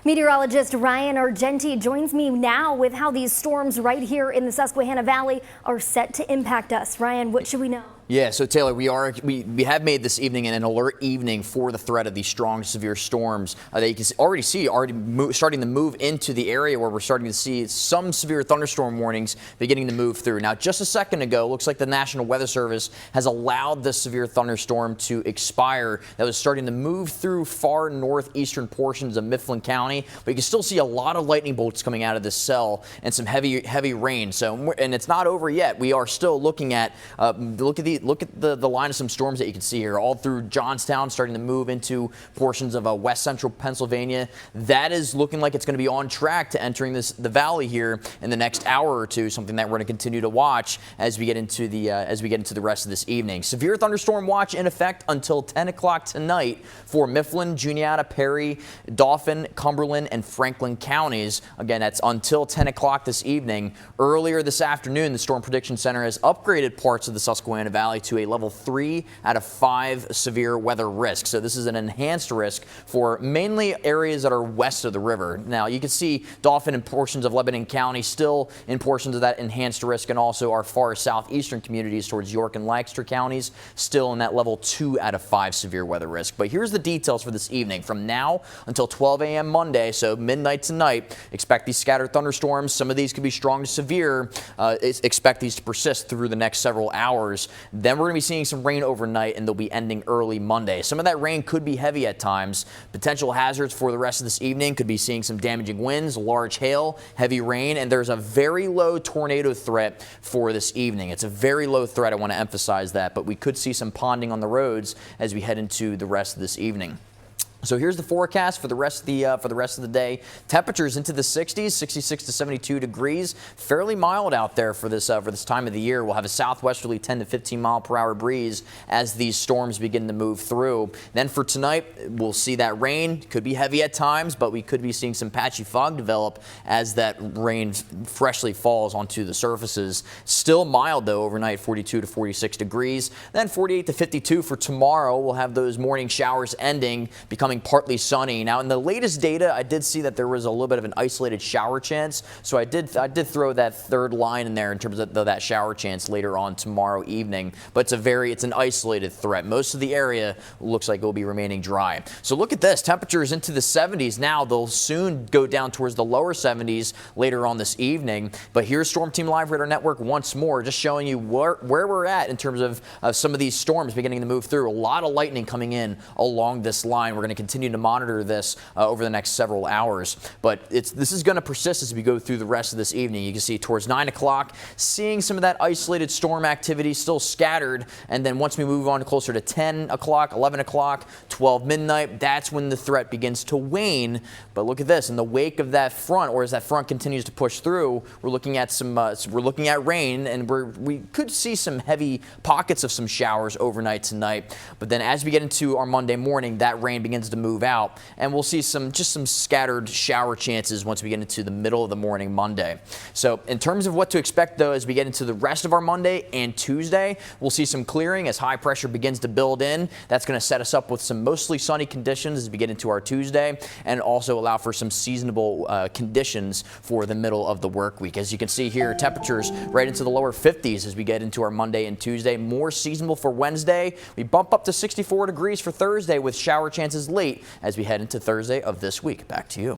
Meteorologist Ryan Argenti joins me now with how these storms right here in the Susquehanna Valley are set to impact us. Ryan, what should we know? Yeah, so Taylor, we have made this evening an alert evening for the threat of these strong, severe storms that you can already see starting to move into the area where we're starting to see some severe thunderstorm warnings beginning to move through. Now, just a second ago, looks like the National Weather Service has allowed this severe thunderstorm to expire that was starting to move through far northeastern portions of Mifflin County, but you can still see a lot of lightning bolts coming out of this cell and some heavy rain. So, and it's not over yet. We are still looking at look at the line of some storms that you can see here all through Johnstown, starting to move into portions of west central Pennsylvania. That is looking like it's going to be on track to entering the valley here in the next hour or two, something that we're going to continue to watch as we get into the rest of this evening. Severe thunderstorm watch in effect until 10 o'clock tonight for Mifflin, Juniata, Perry, Dauphin, Cumberland, and Franklin counties. Again, that's until 10 o'clock this evening. Earlier this afternoon, the Storm Prediction Center has upgraded parts of the Susquehanna Valley to a level 3 out of 5 severe weather risk. So this is an enhanced risk for mainly areas that are west of the river. Now you can see Dauphin and portions of Lebanon County still in portions of that enhanced risk, and also our far southeastern communities towards York and Lancaster counties still in that level 2 out of 5 severe weather risk. But here's the details for this evening. From now until 12 a.m. Monday, so midnight tonight, expect these scattered thunderstorms. Some of these could be strong to severe. Expect these to persist through the next several hours. Then we're going to be seeing some rain overnight, and they'll be ending early Monday. Some of that rain could be heavy at times. Potential hazards for the rest of this evening could be seeing some damaging winds, large hail, heavy rain, and there's a very low tornado threat for this evening. It's a very low threat. I want to emphasize that, but we could see some ponding on the roads as we head into the rest of this evening. So here's the forecast for the rest of the day. Temperatures into the 60s, 66 to 72 degrees. Fairly mild out there for this time of the year. We'll have a southwesterly 10 to 15 mile per hour breeze as these storms begin to move through. Then for tonight, we'll see that rain could be heavy at times, but we could be seeing some patchy fog develop as that rain freshly falls onto the surfaces. Still mild though overnight, 42 to 46 degrees. Then 48 to 52 for tomorrow. We'll have those morning showers ending, becoming partly sunny. Now, in the latest data, I did see that there was a little bit of an isolated shower chance, so I did throw that third line in there in terms of that shower chance later on tomorrow evening. But it's an isolated threat. Most of the area looks like it will be remaining dry. So look at this, temperatures into the 70s now. They'll soon go down towards the lower 70s later on this evening. But here's Storm Team Live Radar Network once more, just showing you where we're at in terms of some of these storms beginning to move through. A lot of lightning coming in along this line. We're going to continue to monitor this over the next several hours, but this is going to persist as we go through the rest of this evening. You can see towards 9 o'clock, seeing some of that isolated storm activity still scattered, and then once we move on closer to 10 o'clock, 11 o'clock, 12 midnight, that's when the threat begins to wane. But look at this, in the wake of that front, or as that front continues to push through, we're looking at rain, and we could see some heavy pockets of some showers overnight tonight. But then as we get into our Monday morning, that rain begins to move out, and we'll see some scattered shower chances once we get into the middle of the morning Monday. So in terms of what to expect though, as we get into the rest of our Monday and Tuesday, we'll see some clearing as high pressure begins to build in. That's going to set us up with some mostly sunny conditions as we get into our Tuesday, and also allow for some seasonable conditions for the middle of the work week. As you can see here, temperatures right into the lower 50s as we get into our Monday and Tuesday. More seasonable for Wednesday. We bump up to 64 degrees for Thursday with shower chances late as we head into Thursday of this week. Back to you.